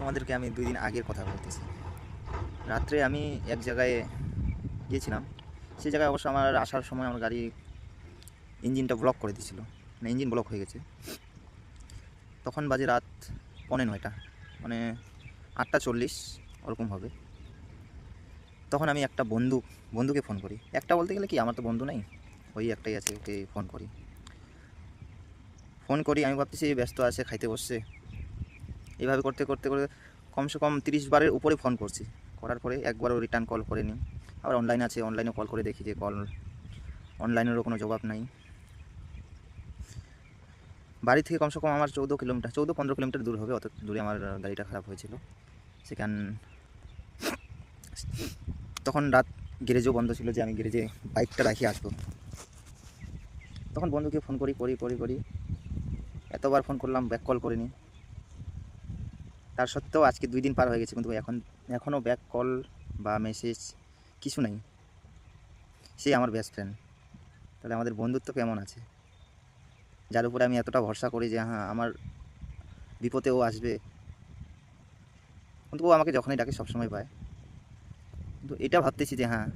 তোমাদেরকে আমি 2 দিন আগের কথা বলতেছি। রাত্রে আমি এক জায়গায় গিয়েছিলাম। সেই জায়গায় অবশ্য আমার আসার সময় আমার গাড়ি ইঞ্জিনটা ব্লক করে দিয়েছিল, মানে ইঞ্জিন ব্লক হয়ে গেছে। তখন বাজে রাত 9:45, মানে 8:40 ওরকম হবে। তখন আমি একটা বন্ধুকে ফোন করি। একটা বলতে গেলে কি, আমার তো বন্ধু নেই, ওই একটাই আছে, ওকে ফোন করি। আমি ভাবতেছি ব্যস্ত আছে, খাইতে বসছে। এইভাবে করতে করতে করে কমসে কম 30 বারের উপরে ফোন করছি। করার পরে একবারও রিটার্ন কল করেনি। আবার অনলাইন আছে, অনলাইনে কল করে দেখি যে অনলাইনেরও কোনো জবাব নাই। বাড়ি থেকে কমসে কম আমার 14-15 কিলোমিটার দূর হবে, অত দূরে আমার গাড়িটা খারাপ হয়েছিল। সেখান তখন রাত, গ্যারেজও বন্ধ ছিল, যে আমি গ্যারেজে বাইকটা রাখিয়ে আসবো। তখন বন্ধুকে ফোন করি, এতবার ফোন করলাম, ব্যাক কল করিনি। তার সত্ত্বেও আজকে 2 দিন পার হয়ে গেছে, কিন্তু এখনও ব্যাক কল বা মেসেজ কিছু নেই। সে আমার বেস্ট ফ্রেন্ড। তাহলে আমাদের বন্ধুত্ব কেমন আছে, যার উপরে আমি এতটা ভরসা করি যে হ্যাঁ, আমার বিপদে ও আসবে। কিন্তু ও আমাকে যখনই ডাকে সবসময় পায়। কিন্তু এটা ভাবতেছি যে হ্যাঁ,